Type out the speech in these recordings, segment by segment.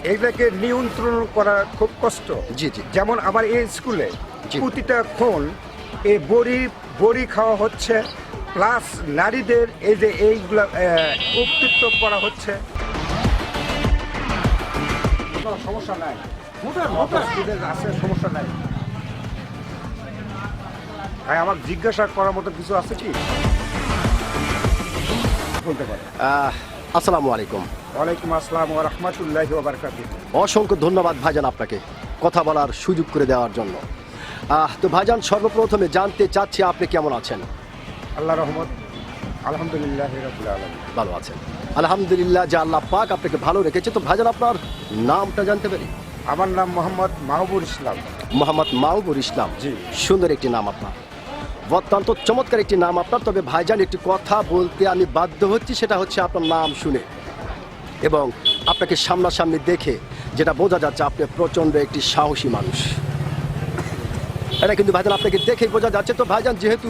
এগুলাকে নিয়ন্ত্রণ করা খুব কষ্ট। জি জি যেমন আমার এই স্কুলে জি। প্রতিটা ক্ষণ এই বড়ি খাওয়া হচ্ছে, প্লাস নারীদের এই যে এইগুলা উত্তপ্ত করা হচ্ছে। কোনো সমস্যা নাই, স্টুডেন্ট আছে, সমস্যা নাই। ভাই আমার জিজ্ঞাসা করার মতো কিছু আছে কি বলতে পারে? আসসালামু আলাইকুম। ওয়ালাইকুম আসসালাম ওয়া রাহমাতুল্লাহি ওয়া বারাকাতুহু। অসংখ্য ধন্যবাদ ভাইজান আপনাকে কথা বলার সুযোগ করে দেওয়ার জন্য। তো ভাইজান, সর্বপ্রথমে জানতে চাচ্ছি আপনি কেমন আছেন? আল্লাহ রহমত, আলহামদুলিল্লাহ রাব্বিল আলামিন। ভালো আছেন? আলহামদুলিল্লাহ, যে আল্লাহ পাক আপনাকে ভালো রেখেছে। তো ভাইজান, আপনার নামটা জানতে পারি? আমার নাম মোহাম্মদ মাহবুবুল ইসলাম। মোহাম্মদ মাহবুবুল ইসলাম। জি। সুন্দর একটি নাম আপনার, অত্যন্ত চমৎকার একটি নাম আপনার। তবে ভাইজান, একটি কথা বলতে আমি বাধ্য হচ্ছি, সেটা হচ্ছে আপনার নাম শুনে এবং আপনাকে সামনাসামনি দেখে যেটা বোঝা যাচ্ছে, আপনি প্রচণ্ড একটি সাহসী মানুষ। এটা কিন্তু ভাইজান আপনাকে দেখেই বোঝা যাচ্ছে। তো ভাইজান, যেহেতু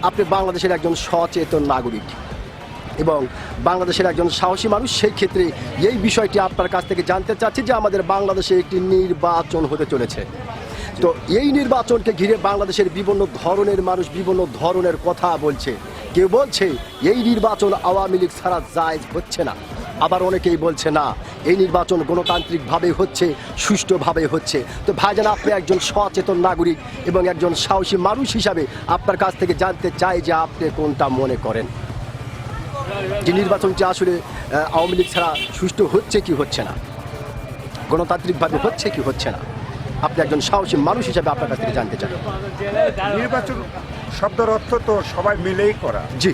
আপনি বাংলাদেশের একজন সচেতন নাগরিক এবং বাংলাদেশের একজন সাহসী মানুষ, সেই ক্ষেত্রে এই বিষয়টি আপনার কাছ থেকে জানতে চাচ্ছি যে আমাদের বাংলাদেশে একটি নির্বাচন হতে চলেছে। তো এই নির্বাচনকে ঘিরে বাংলাদেশের বিভিন্ন ধরনের মানুষ বিভিন্ন ধরনের কথা বলছে। কেউ বলছে এই নির্বাচন আওয়ামী লীগ ছাড়া জায়েজ হচ্ছে না, আবার অনেকেই বলছে না, এই নির্বাচন গণতান্ত্রিকভাবে হচ্ছে, সুষ্ঠুভাবে হচ্ছে। তো ভাইজান, আপনি একজন সচেতন নাগরিক এবং একজন সাহসী মানুষ হিসাবে আপনার কাছ থেকে জানতে চাই যে আপনি কোনটা মনে করেন, যে নির্বাচনটি আসলে আওয়ামী লীগ ছাড়া সুষ্ঠু হচ্ছে কি হচ্ছে না, গণতান্ত্রিকভাবে হচ্ছে কি হচ্ছে না। আপনি একজন সাহসী মানুষ হিসাবে আপনার কাছ থেকে জানতে চান। নির্বাচন শব্দের অর্থ তো সবাই মিলেই করা। জি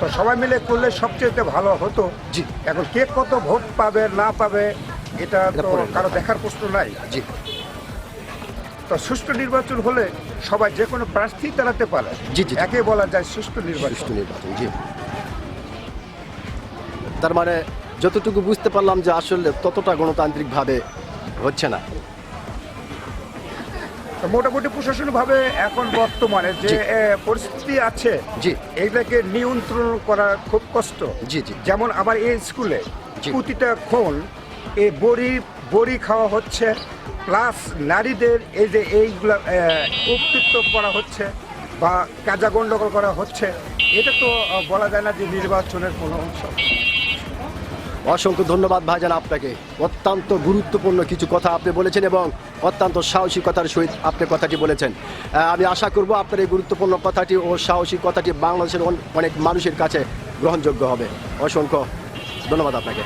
তো সবাই মিলে করলে সবচেয়ে ভালো হতো। জি। এখন কে কত ভোট পাবে না পাবে এটা তো পরে কারো দেখার প্রশ্ন নাই। জি তো সুষ্ঠু নির্বাচন হলে সবাই যে কোনো প্রার্থী দাঁড়াতে পারে। জি, জি। একে বলা যায় সুষ্ঠু নির্বাচন। সুষ্ঠু নির্বাচন। জি। তার মানে যতটুকু বুঝতে পারলাম যে আসলে ততটা গণতান্ত্রিকভাবে হচ্ছে না। তো মোটামুটি প্রশাসনিকভাবে এখন বর্তমানে যে জি। পরিস্থিতি আছে, জি এগুলাকে নিয়ন্ত্রণ করা খুব কষ্ট। জি জি যেমন আমার এই স্কুলে জি। প্রতিটা ক্ষণ এই বড়ি খাওয়া হচ্ছে, প্লাস নারীদের এই যে এইগুলা উত্তপ্ত করা হচ্ছে বা কাজা গণ্ডগোল করা হচ্ছে। এটা তো বলা যায় না যে নির্বাচনের কোনো অংশ। অসংখ্য ধন্যবাদ ভাইজান আপনাকে। অত্যন্ত গুরুত্বপূর্ণ কিছু কথা আপনি বলেছেন এবং অত্যন্ত সাহসিকতার সহিত আপনি কথাটি বলেছেন। আমি আশা করব আপনার এই গুরুত্বপূর্ণ কথাটি ও সাহসী কথাটি বাংলাদেশের অনেক মানুষের কাছে গ্রহণযোগ্য হবে। অসংখ্য ধন্যবাদ আপনাকে।